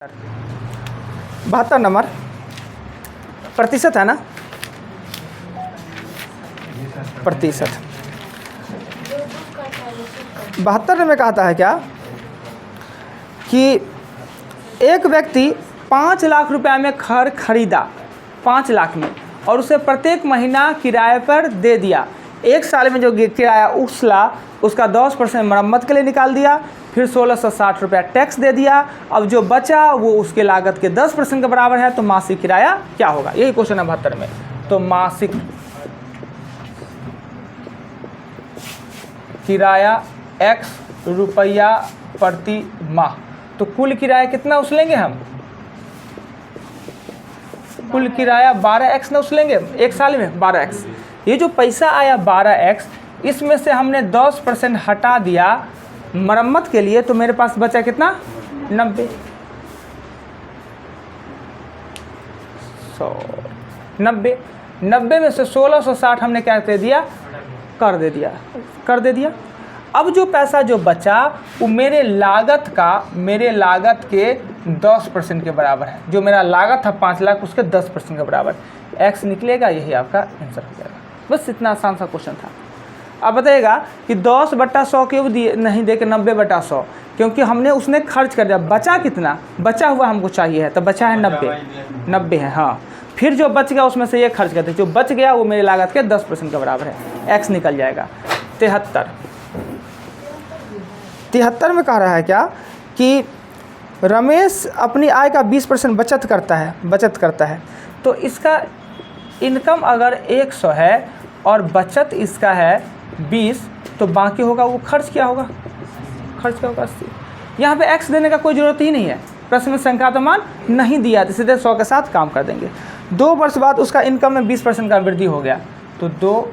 72 number प्रतिशत है ना, प्रतिशत। 72 में कहता है क्या कि एक व्यक्ति 5 लाख रुपए में घर खरीदा 5 लाख में और उसे प्रत्येक महीना किराए पर दे दिया। एक साल में जो किराया उछला उसका 10% मरम्मत के लिए निकाल दिया, फिर 1660 रुपया टैक्स दे दिया। अब जो बचा वो उसके लागत के 10% के बराबर है, तो मासिक किराया क्या होगा? यही क्वेश्चन है 72 में। तो मासिक किराया x रुपया प्रति माह, तो कुल किराया कितना उछलेंगे हम? कुल किराया 12x न उछलेंगे एक साल में 12x। ये जो पैसा आया 12x, इसमें से हमने 10% हटा दिया मरम्मत के लिए, तो मेरे पास बचा कितना? 90। 90 में से 1660 हमने क्या दे दिया? कर दे दिया। अब जो पैसा जो बचा वो मेरे लागत के 10% के बराबर है। जो मेरा लागत था 5 लाख, उसके 10% के बराबर x निकलेगा। यही आपका आंसर हो जाएगा। बस इतना आसान सा क्वेश्चन था। अब बताइएगा कि 10/100 क्यों नहीं दे के 90/100? क्योंकि हमने उसने खर्च कर दिया। बचा कितना? बचा हुआ हमको चाहिए है, तो बचा है 90 है। हाँ, फिर जो बच गया उसमें से ये खर्च करते, जो बच गया वो मेरे लागत के 10% के बराबर है। x निकल जाएगा। 73 में कह रहा है क्या कि रमेश अपनी आय का 20% बचत करता है। तो इसका इनकम अगर 100 है और बचत इसका है 20, तो बाकी होगा वो खर्च क्या होगा? 80। यहाँ पे x देने का कोई ज़रूरत ही नहीं है, प्रश्न में संख्या तो मान नहीं दिया, तो सीधे 100 के साथ काम कर देंगे। 2 वर्ष बाद उसका इनकम में 20% का वृद्धि हो गया, तो 2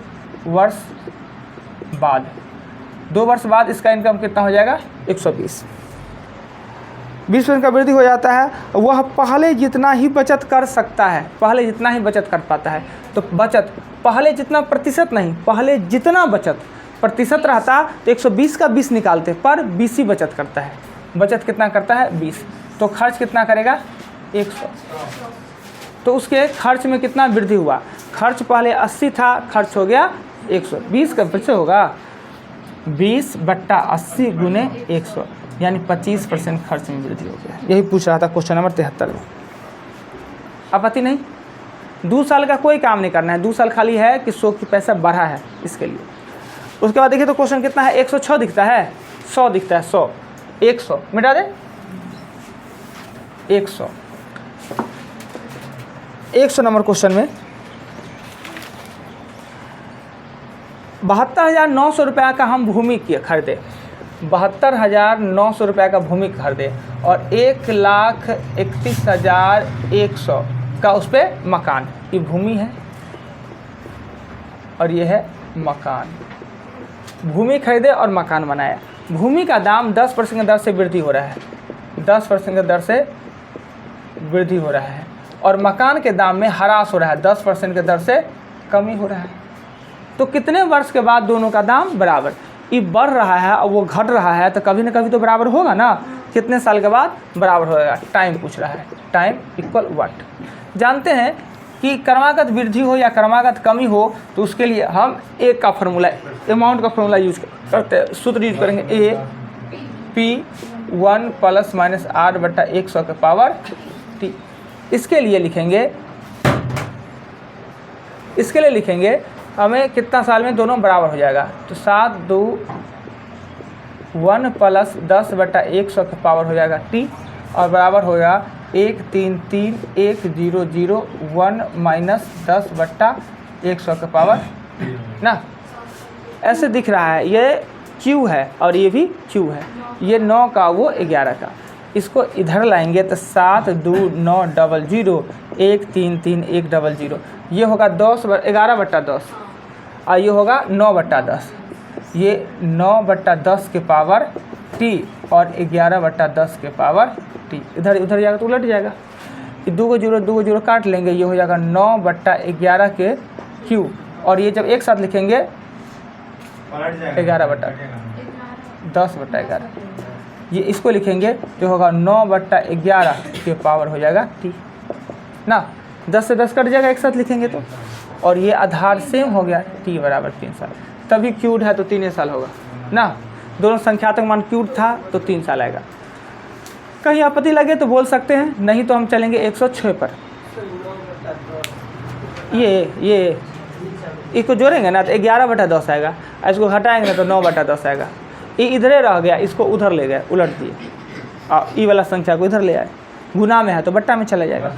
वर्ष बाद इसका इनकम कितना हो जाएगा? 120। 20% का वृद्धि हो जाता है। वह पहले जितना ही बचत कर सकता है, पहले जितना ही बचत कर पाता है। तो बचत पहले जितना प्रतिशत नहीं, पहले जितना बचत प्रतिशत रहता तो 120 का 20 निकालते, पर 20 ही बचत करता है। बचत कितना करता है? 20। तो खर्च कितना करेगा? 100। तो उसके खर्च में कितना वृद्धि हुआ? खर्च पहले 80 था, खर्च हो गया 100। 20 का कैसे होगा? 20/80 गुने 100, यानी 25% खर्च में वृद्धि हो गया। यही पूछ रहा था क्वेश्चन नंबर 73 में। आपत्ति नहीं? 2 साल का कोई काम नहीं करना है, 2 साल खाली है कि 100 की पैसा बढ़ा है इसके लिए। उसके बाद देखिए तो क्वेश्चन कितना है? 106 दिखता है, 100 दिखता है, 100 100 मिटा दे। 100 नंबर क्वेश्चन में 72,900 रुपया का हम भूमि खरीदे। 72,900 रुपये का भूमि खरीदे और 1,31,100 का उस पर मकान। ये भूमि है और ये है मकान। भूमि खरीदे और मकान बनाया। भूमि का दाम 10% की दर से वृद्धि हो रहा है, 10% की दर से वृद्धि हो रहा है, और मकान के दाम में ह्रास हो रहा है, 10% की दर से कमी हो रहा है। तो कितने वर्ष के बाद दोनों का दाम बराबर? ये बढ़ रहा है और वो घट रहा है, तो कभी ना कभी तो बराबर होगा ना। कितने साल के बाद बराबर होगा? टाइम पूछ रहा है। Time equal what? जानते हैं कि क्रमागत वृद्धि हो या क्रमागत कमी हो, तो उसके लिए हम एक का फार्मूला, अमाउंट का फार्मूला यूज करते हैं। सूत्र यूज करेंगे AP1 ± R/100 के पावर T। इसके लिए लिखेंगे हमें कितना साल में दोनों बराबर हो जाएगा। तो 7 2 1 + 10/100 के पावर हो जाएगा T, और बराबर होगा 1 3 3 1 0 0 1 - 10/100 के पावर ना। ऐसे दिख रहा है, ये Q है और ये भी Q है। ये 9 का वो 11 का। इसको इधर लाएंगे तो 7 2 9 00 1 3 3 1 00। ये होगा 11/10 और ये होगा 9/10। ये 9/10 के पावर T और 11/10 के पावर T। इधर उधर जाएगा तो उलट जाएगा। ये 2 को 0 काट लेंगे, ये हो जाएगा 9/11 के Q, और ये जब एक साथ लिखेंगे 11/10/11। ये इसको लिखेंगे जो होगा 9/11 के पावर हो जाएगा टी ना, 10 से 10 कट जाएगा एक साथ लिखेंगे तो, और ये आधार सेम हो गया टी बराबर 3 साल, तभी क्यूड है तो 3 साल होगा ना, दोनों संख्यात्मक मान क्यूड था तो 3 साल आएगा। कहीं आपत्ति लगे तो बोल सकते हैं, नहीं तो हम चलेंगे 106 पर। ये इसको जोड़ेंगे ना तो 11/10 आएगा, इसको हटाएंगे ना तो 9/10 आएगा। ये इधरे रह गया, इसको उधर ले गए, उलट दिए, और ई वाला संख्या को इधर ले आए, गुना में है तो बट्टा में चला जाएगा।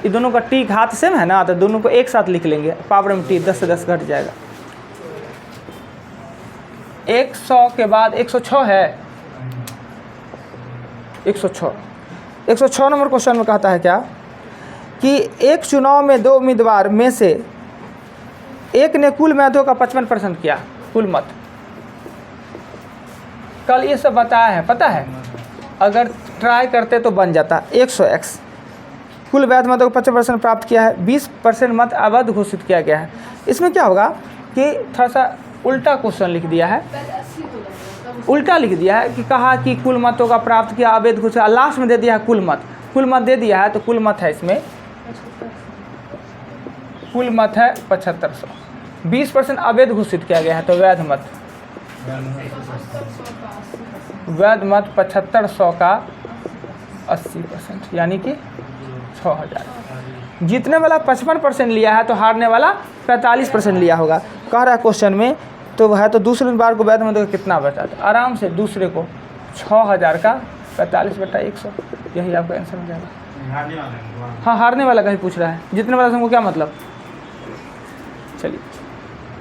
ये दोनों का टी हाथ सेम है ना, तो दोनों को एक साथ लिख लेंगे, पावर में टी 10 से 10 घट जाएगा। 100 के बाद 106 है, 106 नंबर क्वेश्चन में कहता है क्या कि एक चुनाव में 2 उम्मीदवार में से एक ने कुल मतों का 55% किया, कुल मत। कल ये सब बताया है, पता है, अगर ट्राई करते तो बन जाता 100x। कुल वैध मतों को 55% प्राप्त किया है, 20% मत अवैध घोषित किया गया है। इसमें क्या होगा कि थोड़ा सा उल्टा क्वेश्चन लिख दिया है, उल्टा लिख दिया है कि कहा कि कुल मतों का प्राप्त किया अवैध घोषित, लास्ट में दे दिया है कुल मत दे दिया है, तो कुल मत है इसमें, कुल मत है 7500, 20% अवैध घोषित किया गया है तो वैध मत 7500 का 80%, यानी कि 6000। जीतने वाला 55% लिया है तो हारने वाला 45% लिया होगा। कह रहा है क्वेश्चन में, तो वह है तो दूसरे उम्मीदवार को वैध मतों का कितना बचा, तो आराम से दूसरे को 6000 का 45/100, यही आपका आंसर हो जाएगा। हाँ, हारने वाला का ही पूछ रहा है, जीतने वाला से हमको क्या मतलब। चलिए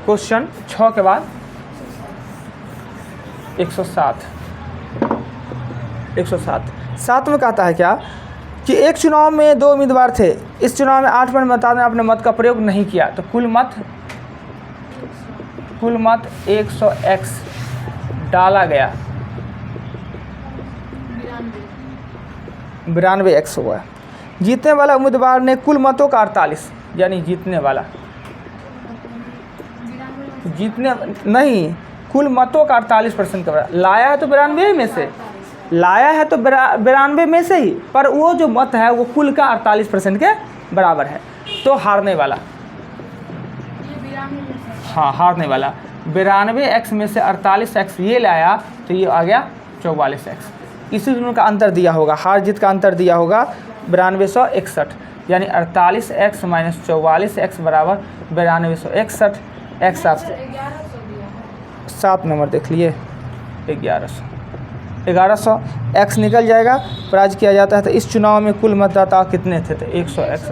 क्वेश्चन 6 के बाद 107 में कहता है क्या कि एक चुनाव में 2 उम्मीदवार थे, इस चुनाव में 8 मतदाताओं ने अपने मत का प्रयोग नहीं किया, तो कुल मत 100x डाला गया, 92x हुआ। जीतने वाला उम्मीदवार ने कुल मतों का 48, यानी जीतने वाला, जीतने नहीं, कुल मतों का 48% का लाया है तो 92 में से, लाया है तो 92 में से ही, पर वो जो मत है वो कुल का 48% के बराबर है, तो हारने वाला, हाँ हारने वाला 92x में से 48x ये लाया तो ये आ गया 44x। इसी दोनों का अंतर दिया होगा, हार जीत का अंतर दिया होगा 9261, यानी 48x माइनस 44x बराबर 9261। एक्स आप 7 नंबर देख लिए 1100 एक्स निकल जाएगा, प्राइज किया जाता है। तो इस चुनाव में कुल मतदाता कितने थे, तो 100x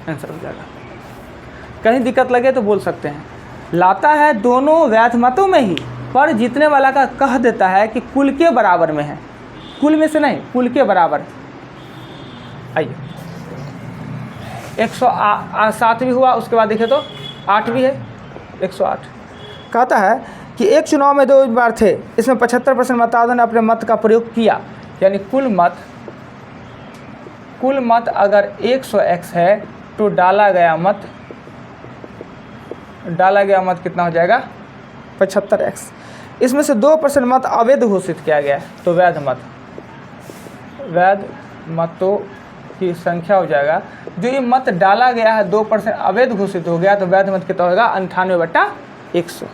आंसर हो जाएगा। कहीं दिक्कत लगे तो बोल सकते हैं, लाता है दोनों वैध मतों में ही, पर जीतने वाला का कह देता है कि कुल के बराबर में है, कुल में से नहीं, कुल के बराबर। आइए 107 भी हुआ, उसके बाद देखें तो 8 भी है, 108 कहता है कि एक चुनाव में 2 उम्मीदवार थे, इसमें 75% मतदाताओं ने अपने मत का प्रयोग किया, यानी कुल मत अगर 100x है तो डाला गया मत कितना हो जाएगा 75x। इसमें से 2% मत अवैध घोषित किया गया है, तो वैध मतों की संख्या हो जाएगा। जो ये मत डाला गया है 2% अवैध घोषित हो गया, तो वैध मत कितना होगा 98/100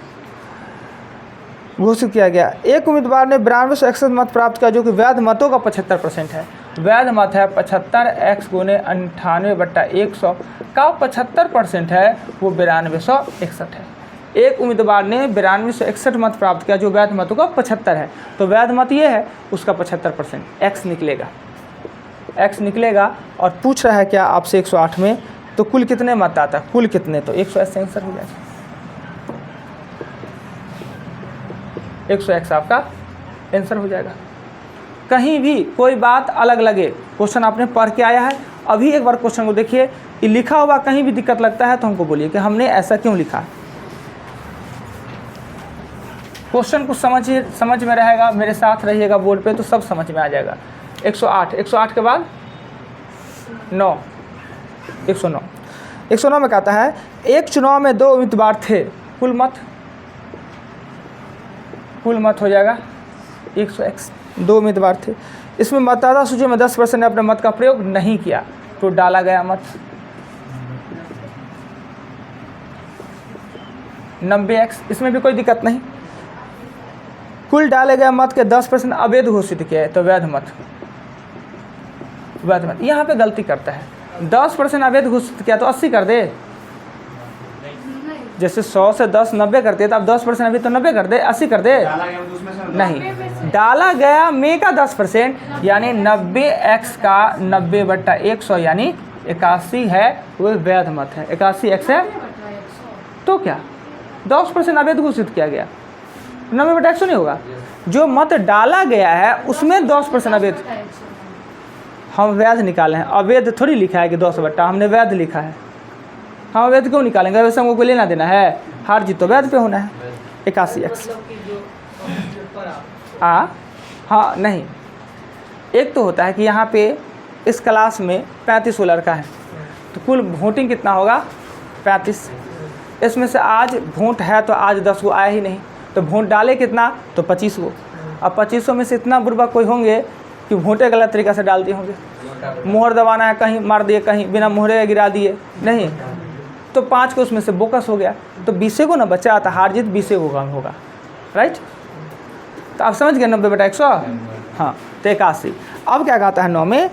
घोषित किया गया। एक उम्मीदवार ने 9261 मत प्राप्त किया, जो कि वैध मतों का 75% है। वैध मत है 75x गुने 98/100 का 75% है, वो 9261 है। एक उम्मीदवार ने 9261 मत प्राप्त किया, जो वैध मतों का 75 है, तो वैध मत ये है, उसका 75% x निकलेगा। और पूछ रहा है क्या आपसे 108 में, तो कुल कितने मत आता है, कुल कितने, तो 100x आंसर हो जाएगा। 100x आपका आंसर हो जाएगा। कहीं भी कोई बात अलग लगे, क्वेश्चन आपने पढ़ के आया है, अभी एक बार क्वेश्चन को देखिए, ये लिखा हुआ कहीं भी दिक्कत लगता है तो हमको बोलिए कि हमने ऐसा क्यों लिखा। क्वेश्चन को समझ में रहेगा, मेरे साथ रहिएगा बोर्ड पे तो सब समझ में आ जाएगा। 108 के बाद 109 में कहता है एक चुनाव में 2 उम्मीदवार थे, कुल मत कुल मत हो जाएगा 100x। 2 उम्मीदवार थे, इसमें मतदाता सूची में 10% ने अपने मत का प्रयोग नहीं किया तो डाला गया मत 90x। इसमें भी कोई दिक्कत नहीं। कुल डाले गए मत के 10% अवैध घोषित किया है तो वैध मत। यहाँ पे गलती करता है, 10% अवैध घोषित किया तो 80 कर दे। जैसे 100 से 10 90 करते तो अब 10% अभी तो 90 कर दे, 80 कर दे। नहीं, डाला गया में का 10% यानी 90x का 90/100 यानी 81 है, वो वैध मत है। 81x है तो क्या 10% अवैध घोषित किया गया, 90/100 नहीं होगा। जो मत डाला गया है उसमें 10% अवैध, हम वैध निकाले हैं, अवैध थोड़ी लिखा है कि 10/, हमने वैध लिखा है। हम अवैध क्यों निकालेंगे, वैसे हमको लेना देना है, हार जीत तो वैध पे होना है। 81x हाँ नहीं, एक तो होता है कि यहाँ पे इस क्लास में 35 लड़का है तो कुल वोटिंग कितना होगा 35। इसमें से आज वोट है तो आज 10 को आया ही नहीं, तो वोट डाले कितना तो 25 को। अब 2500 में से इतना बुर्बक कोई होंगे कि वोटे गलत तरीक़ा से डाल दिए होंगे, मोहर दबाना है कहीं मार दिए, कहीं बिना मोहरे गिरा दिए, नहीं तो 5 को उसमें से बोकस हो गया तो 20 को ना बचा, आता हार जीत 20 को कम होगा, राइट। तो आप समझ गए 90/100 हाँ तो 81। अब क्या कहता है 9 में,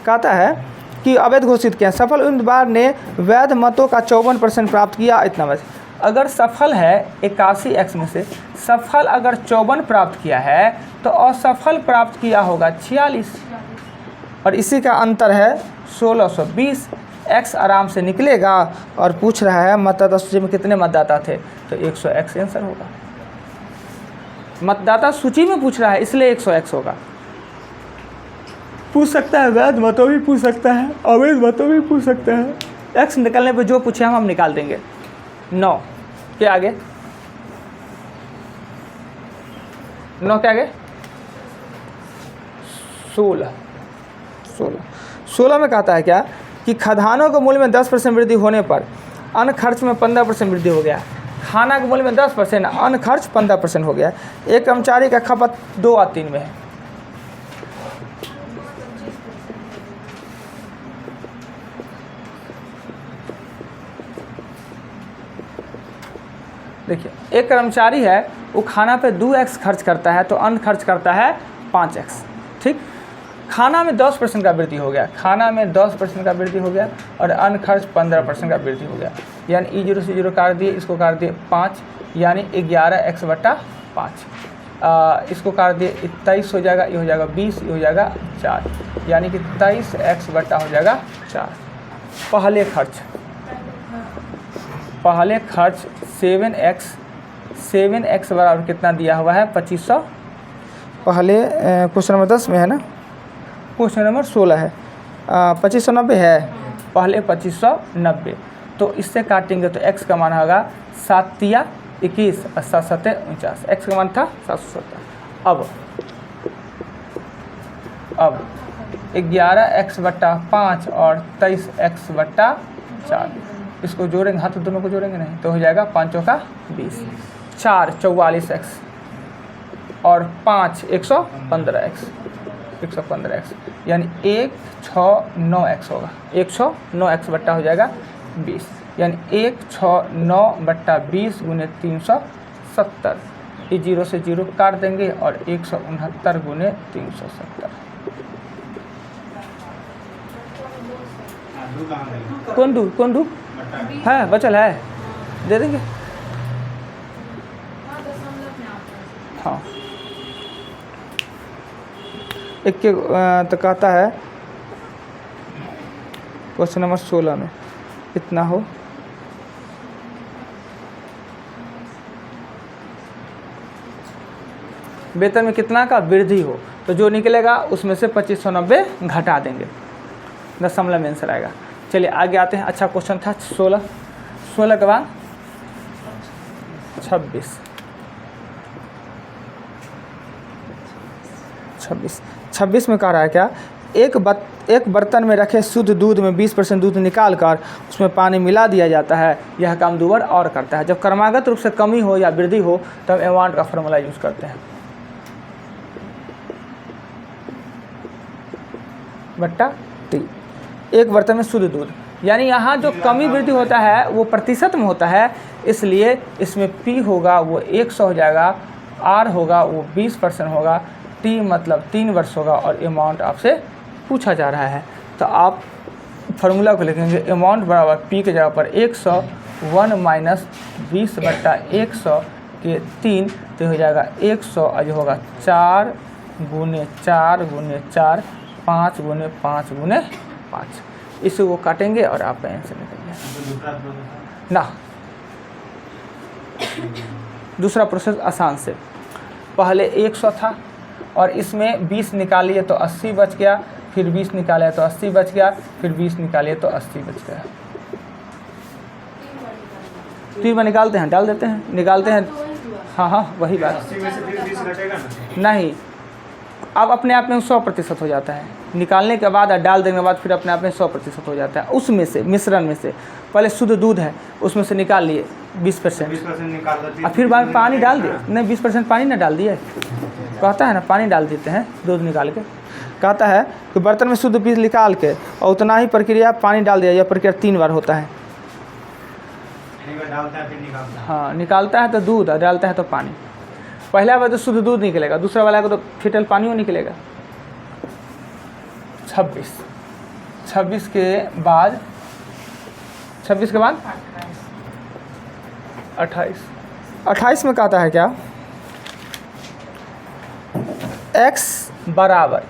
कहता है कि अवैध घोषित किया, सफल उम्मीदवार ने वैध मतों का 54% प्राप्त किया, इतना बस। अगर सफल है 81x में से सफल अगर 54 प्राप्त किया है तो असफल प्राप्त किया होगा 46, और इसी का अंतर है 1620। x आराम से निकलेगा और पूछ रहा है मतदाता सूची में कितने मतदाता थे तो 100x आंसर होगा। मतदाता सूची में पूछ रहा है इसलिए 100x होगा। पूछ सकता है वैध मतों भी पूछ सकता है, अवैध मतों भी पूछ सकता है। x निकलने पे जो पूछे हम निकाल देंगे। 9 के आगे, 9 के आगे 16 में कहता है क्या कि खदानों के मूल्य में 10% वृद्धि होने पर अन्य खर्च में 15% वृद्धि हो गया। खाना के मूल्य में 10%, अन्य खर्च 15% हो गया। एक कर्मचारी का खपत 2 और 3 में है। देखिए एक कर्मचारी है वो खाना पे 2x खर्च करता है तो अन्य खर्च करता है 5x, ठीक। खाना में 10% का वृद्धि हो गया, खाना में 10% का वृद्धि हो गया और अन्य खर्च 15% का वृद्धि हो गया, यानी E0 से 0 काट दिए, इसको काट दिए 5 यानी 11x/5, इसको काट दिए 23 हो जाएगा, ये हो जाएगा 20, ये हो जाएगा 4, यानी कि 23x/ हो जाएगा 4। पहले खर्च 7x बराबर कितना दिया हुआ है 2500। पहले क्वेश्चन नंबर 10 में है ना, क्वेश्चन नंबर 16 है, 2590 है, पहले 2590 तो इससे काटेंगे तो x का मान होगा 7 या 21 और 7 7 49, x का मान था 770। अब 11x/5 और 23x/4 इसको जोड़ेंगे, हाथ दोनों को जोड़ेंगे नहीं तो हो जाएगा 5 का 20, 4 44x और 5 115x, यानी 169x होगा, 109x/ हो जाएगा 20, यानी 169/20 × 370। ये 0 से 0 काट देंगे और 169 × 370। कौन दू है बचल है, दे देंगे हाँ। एक के तो कहता है क्वेश्चन नंबर 16 में इतना हो, वेतन में कितना का वृद्धि हो तो जो निकलेगा उसमें से 2590 घटा देंगे, दशमलव में आंसर आएगा। चलिए आगे आते हैं। अच्छा क्वेश्चन था 16 के बाद 26 में कह रहा है क्या, एक बर्तन में रखे शुद्ध दूध में 20% दूध निकाल कर उसमें पानी मिला दिया जाता है। यह काम दो बार और करता है। जब क्रमागत रूप से कमी हो या वृद्धि हो तब अमाउंट का फॉर्मूला यूज़ करते हैं, बट्टा टी। एक बर्तन में शुद्ध दूध, यानी यहाँ जो कमी वृद्धि होता है वो प्रतिशत में होता है, इसलिए इसमें पी होगा वो 100 हो जाएगा, आर होगा वो 20% होगा, टी मतलब 3 वर्ष होगा और अमाउंट आपसे पूछा जा रहा है। तो आप फार्मूला को लिखेंगे अमाउंट बराबर पी के जगह पर 100 1 माइनस 20/100 के 3, तो हो जाएगा 100 आज होगा 4 गुने 4 गुने 4 5 गुने 5 गुने 5। इसे वो काटेंगे और आपका आंसर निकल जाएगा ना। दूसरा प्रोसेस आसान से, पहले 100 था और इसमें 20 निकालिए तो 80 बच गया, फिर 20 निकाले तो 80 बच गया, फिर 20 निकालिए तो 80 बच गया। 3 बार निकालते हैं, डाल देते हैं, निकालते हैं। हाँ वही बात। 80 में से फिर 20 घटेगा ना? नहीं, अब अपने आप में 100% हो जाता है। निकालने के बाद और डाल देने के बाद फिर अपने आप में 100% हो जाता है। उसमें से मिश्रण में से पहले शुद्ध दूध है उसमें से निकाल लिए 20%, 20% निकाल दो, और फिर बाद में पानी डाल दिए। नहीं 20% पानी ना डाल दिए, कहता है ना पानी डाल देते हैं दूध निकाल के। कहता है कि बर्तन में शुद्ध बीज निकाल के और उतना ही प्रक्रिया पानी डाल दिया। यह प्रक्रिया 3 बार होता है। डालता है फिर निकालता है। हाँ, निकालता है तो दूध और डालता है तो पानी। पहला बार तो शुद्ध दूध निकलेगा, दूसरा वाला को तो फिटल पानी निकलेगा। 26 के बाद 28 में कहता है क्या, x बराबर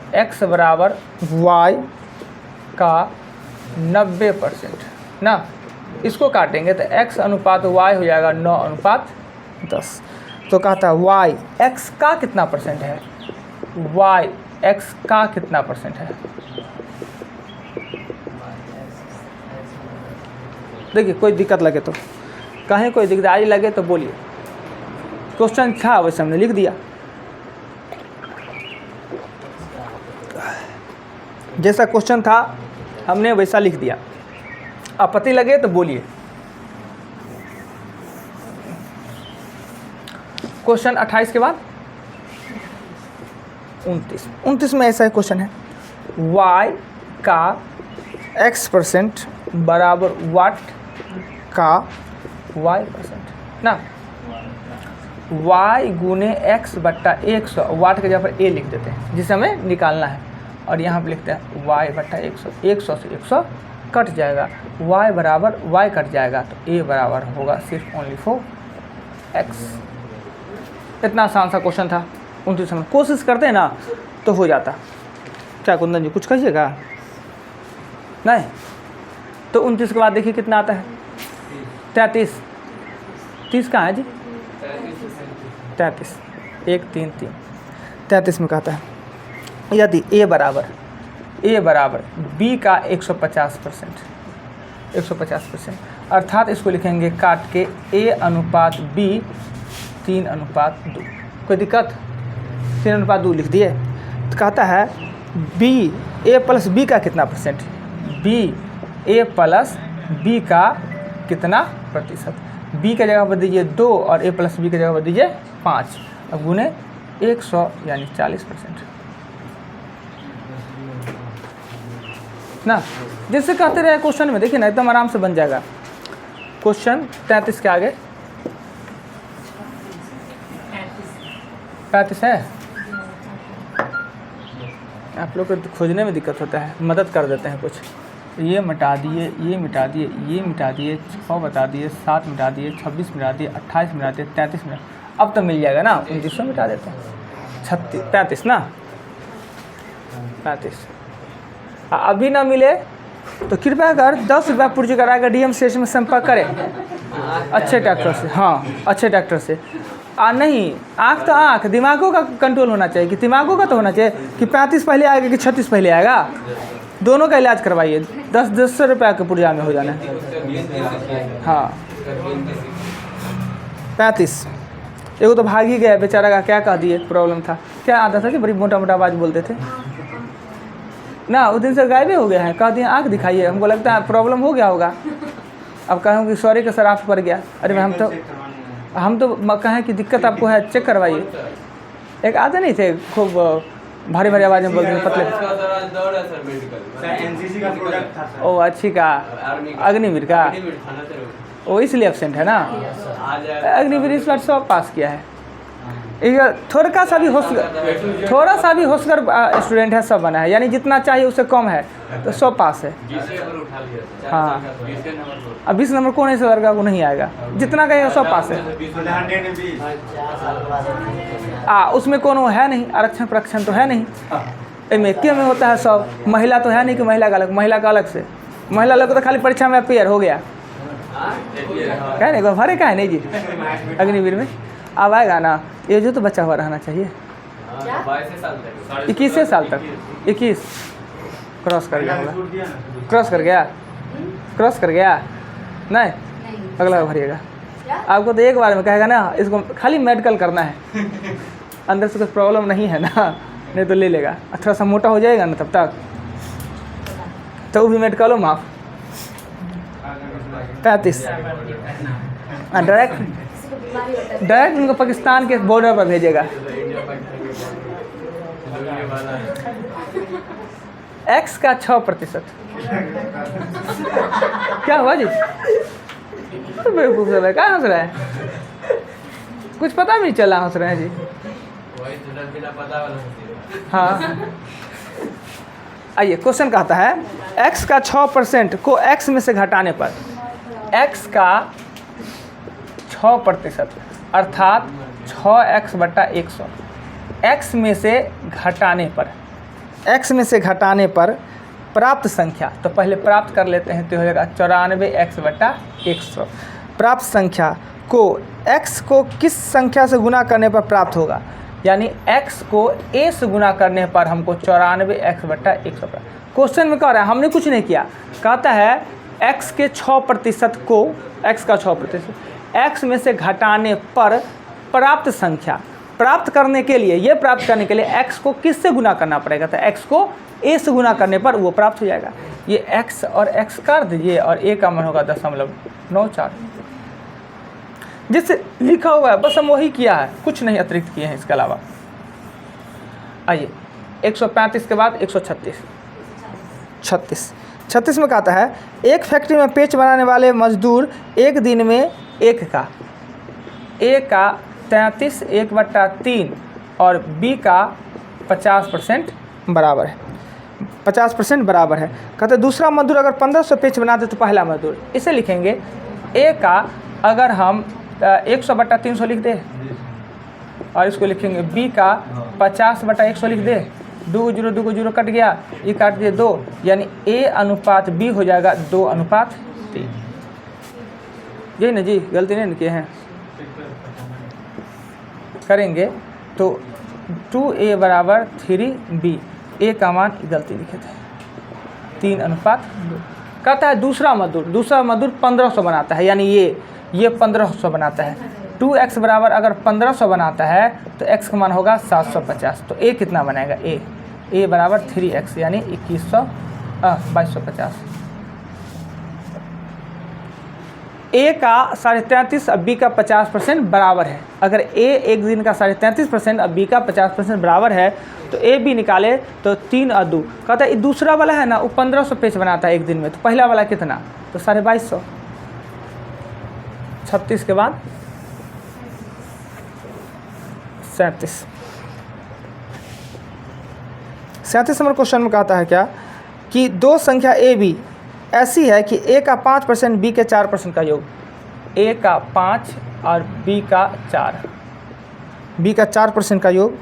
y का 90% ना। इसको काटेंगे तो x अनुपात y हो जाएगा 9:10। तो कहता है y x का कितना परसेंट है, y x का कितना परसेंट है। देखिए कोई दिक्कत लगे तो कहीं, कोई दिक्कत लगे तो बोलिए। क्वेश्चन था वैसे हमने लिख दिया, जैसा क्वेश्चन था हमने वैसा लिख दिया। आपत्ति लगे तो बोलिए। क्वेश्चन 28 के बाद 29 में ऐसा क्वेश्चन है, y का x% बराबर वाट का y% ना। y गुने x बट्टा 100, वाट के जगह पर a लिख देते हैं जिसे हमें निकालना है, और यहाँ पर लिखते हैं y बट्टा 100। 100 से 100 कट जाएगा, y बराबर y कट जाएगा तो a बराबर होगा सिर्फ ओनली फॉर x। इतना आसान सा क्वेश्चन था। 29 में कोशिश करते हैं ना तो हो जाता। क्या कुंदन जी कुछ कहिएगा? नहीं तो 29 के बाद देखिए कितना आता है, 30 कहाँ है जी? 33 1 3 3। 33 में कहता है यदि a बराबर b का 150%, अर्थात इसको लिखेंगे काट के a अनुपात b 3:2। कोई दिक्कत? 3:2 लिख दिए। तो कहता है a प्लस b का कितना परसेंट, a प्लस b का कितना प्रतिशत। b के जगह पर दीजिए 2 और a प्लस b के जगह पर दीजिए 5, अब गुने 100 यानी 40% ना। जैसे कहते रहे क्वेश्चन में, देखिए ना एकदम आराम से बन जाएगा। क्वेश्चन 33 के आगे 35 है। आप लोग को खोजने में दिक्कत होता है, मदद कर देते हैं कुछ। ये मिटा दिए, ये मिटा दिए, ये मिटा दिए, 6 बता दिए, 7 मिटा दिए, 26 मिटा दिए, 28 मिटा दिए, 33 मिटा। अब तो मिल जाएगा ना, 29 मिटा देते हैं। 35 ना, 35। अभी ना मिले तो कृपया कर 10 रुपया पूर्ति कराकर डीएम स्टेशन में संपर्क करें अच्छे डॉक्टर से। हाँ अच्छे डॉक्टर से। नहीं, आँख तो आँख, दिमागों का कंट्रोल होना चाहिए कि दिमागों का तो होना चाहिए कि 35 पहले आएगा कि 36 पहले आएगा। दोनों का इलाज करवाइए, 10 रुपया के पुर्जा में हो जाना है। हाँ 35। एगो तो भाग ही गया बेचारा का, क्या कह दिए, प्रॉब्लम था क्या, आता था कि बड़ी मोटा मोटा आवाज़ बोलते थे। ना उस दिन से गायब ही हो गया है, कह दिए आँख दिखाइए, हमको लगता है प्रॉब्लम हो गया होगा। अब कहूँ कि सॉरी का सर आप पड़ गया, अरे मैं हम तो कहें कि दिक्कत आपको है, चेक करवाइए। एक आते नहीं थे खूब भारी भारी आवाज़ में बोलते थे, पतले। एनसीसी का प्रोडक्ट था सर। ओ अच्छी का अग्निवीर का, वो इसलिए एबसेंट है ना। अग्निवीर इस बार सब पास किया है। थोड़ा सा भी होशगर स्टूडेंट है, सब बना है, यानी जितना चाहिए उससे कम है तो सब पास है। हाँ, अब 20 नंबर कौन ऐसे लड़का को नहीं आएगा, जितना कहेगा सब पास है। उसमें कोनो है नहीं, आरक्षण प्रक्षण तो है नहीं, में होता है सब। महिला तो है नहीं कि महिला का अलग, महिला का अलग से, महिला लोग तो खाली परीक्षा में अपेयर हो गया, कह नहीं भरे का है नहीं जी अग्निवीर में। अब आएगा ना, ये जो तो बचा हुआ रहना चाहिए 21 साल तक, 21 क्रॉस कर गया होगा, क्रॉस कर गया नहीं, अगला भरिएगा। आपको तो एक बार में कहेगा ना, इसको खाली मेडिकल करना है, अंदर से कुछ प्रॉब्लम नहीं है ना, नहीं तो ले लेगा। थोड़ा सा मोटा हो जाएगा ना तब तक, तो वो भी मेडिकलो माफ। 35 डायरेक्ट उनको पाकिस्तान के बॉर्डर पर भेजेगा। एक्स का 6%। क्या हुआ जी? बेवकूफ़ है, क्या हंस रहा है? कुछ पता भी नहीं चला हंस रहे हैं जी। हाँ, आइए क्वेश्चन कहता है x का 6% को x में से घटाने पर, x का 6% अर्थात 6x/100 x में से घटाने पर प्राप्त संख्या, तो पहले प्राप्त कर लेते हैं, तो हो जाएगा 94x/100। प्राप्त संख्या को x को किस संख्या से गुना करने पर प्राप्त होगा, यानी x को a से गुना करने पर हमको 94x/100 प्राप्त। क्वेश्चन में कह रहा है, हमने कुछ नहीं किया, कहता है x के 6% को, x का 6% x में से घटाने पर प्राप्त संख्या, प्राप्त करने के लिए, ये प्राप्त करने के लिए x को किससे गुना करना पड़ेगा, तो x को a से गुना करने पर वो प्राप्त हो जाएगा। ये x और x कर दीजिए और a का मान होगा 0.94, जिससे लिखा हुआ है, बस हम वही किया है, कुछ नहीं अतिरिक्त किए हैं इसके अलावा। आइए 135 के बाद 136 में कहता है, एक फैक्ट्री में पेच बनाने वाले मजदूर एक दिन में A का 33 1/3 और B का 50% बराबर है, 50% बराबर है। कहते दूसरा मजदूर अगर 1500 पेच बना दे तो पहला मजदूर, इसे लिखेंगे A का, अगर हम 100/300 लिख दे, और इसको लिखेंगे B का 50/100 लिख दे, 2 0 कट गया, ये काट दिए 2, यानी A अनुपात B हो जाएगा 2:3। यही ना जी, गलती नहीं किए हैं, करेंगे तो 2A = 3B, A का मान गलती लिखे थे 3:2। कहता है दूसरा मजदूर 1500 बनाता है, यानी ये 1500 बनाता है। 2x बराबर अगर 1500 बनाता है तो x का मान होगा 750, तो A कितना बनाएगा, A बराबर 3x यानी 2250। A का 33.5 और B का 50% बराबर है। अगर A एक दिन का 33.5% और B का 50% बराबर है तो A B निकाले तो 3 और 2। कहता है दूसरा वाला है ना, वो 1500 पेज बनाता है एक दिन में, तो पहला वाला कितना, तो 2250। 36 के बाद 37 नंबर क्वेश्चन में कहता है क्या, कि दो संख्या A B ऐसी है कि A का 5% B के 4% का योग, A का 5 और B का 4, B का 4% का योग,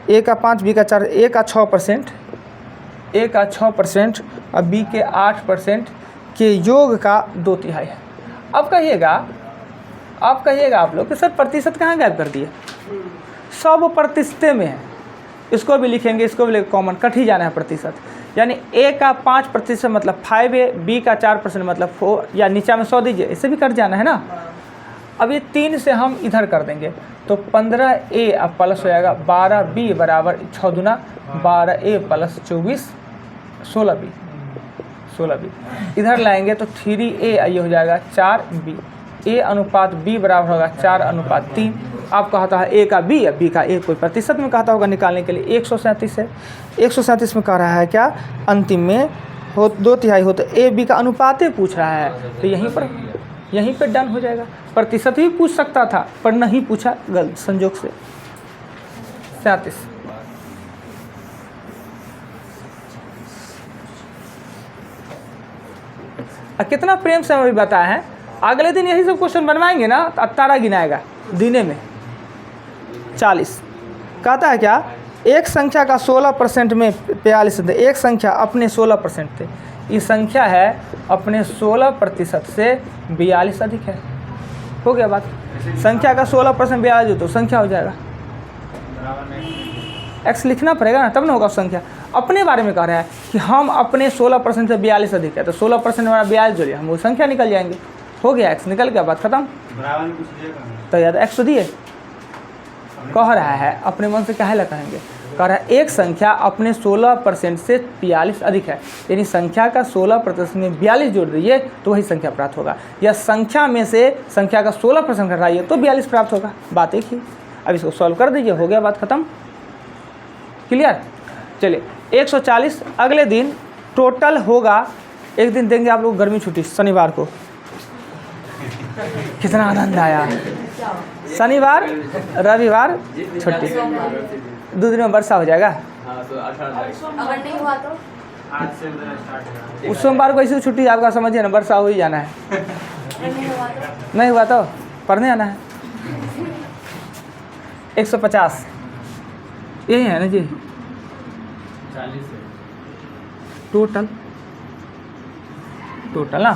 A का 5 B का 4, A का 6%, A का 6% और B के 8% के योग का 2/3 है। अब कहिएगा आप लोग कि सर प्रतिशत कहाँ गायब कर दिए, सब प्रतिशत में है, इसको भी लिखेंगे, इसको भी लिखेंगे, कॉमन कट ही जाना है प्रतिशत। यानी A का 5% मतलब 5A, B का 4% मतलब 4, या नीचा में 100 दीजिए, इससे भी कट जाना है ना। अब ये 3 से हम इधर कर देंगे तो 15A अब प्लस हो जाएगा 12B बराबर 6 दूना 12A प्लस 24 16b 16b। इधर लाएंगे तो 3a ये हो जाएगा 4b, a अनुपात b बराबर होगा 4:3। आप कहता है a का b या b का a कोई प्रतिशत में कहता होगा निकालने के लिए 137 है। 137 में कह रहा है क्या, अंतिम में हो 2/3 हो, तो a b का अनुपात पूछ रहा है, तो यहीं पर डन हो जाएगा। प्रतिशत ही पूछ सकता था पर नहीं पूछा, गलत संजोग से। 37 कितना प्रेम से हमें बताया है। अगले दिन यही सब क्वेश्चन बनवाएंगे ना तो तारा गिनाएगा दिने में। 40 कहता है क्या, एक संख्या का 16% में 42, एक संख्या अपने 16% थे, ये संख्या है अपने 16% से 42 अधिक है। हो गया बात। संख्या का 16% 42 हो तो संख्या हो जाएगा, x लिखना पड़ेगा ना, तब ना होगा संख्या। अपने बारे में कह रहा है कि हम अपने 16% से 42 अधिक है, तो 16% हमारा 42 जोड़िए, हम वो संख्या निकल जाएंगे। हो गया, x निकल गया, बात खत्म। तो याद x तो दिए, कह रहा है अपने मन से क्या है कहेंगे, कह रहा है एक संख्या अपने 16% से 42 अधिक है, यानी संख्या का 16% में 42 जोड़ दीजिए तो वही संख्या प्राप्त होगा, या संख्या में से संख्या का 16% घटाइए तो 42 प्राप्त होगा। बात एक ही। अब इसको सॉल्व कर दीजिए, हो गया, बात खत्म। क्लियर। चलिए 140 अगले दिन टोटल होगा, एक दिन देंगे आप लोग गर्मी छुट्टी शनिवार को। कितना आनंद आया। शनिवार रविवार छुट्टी, 2 दिन में वर्षा हो जाएगा। अगर नहीं हुआ तो आज से स्टार्ट उस सोमवार को ऐसी छुट्टी आपका समझिए ना, वर्षा हो ही जाना है। नहीं हुआ तो पढ़ने आना है। 150 यही है ना जी, 40 टोटल ना।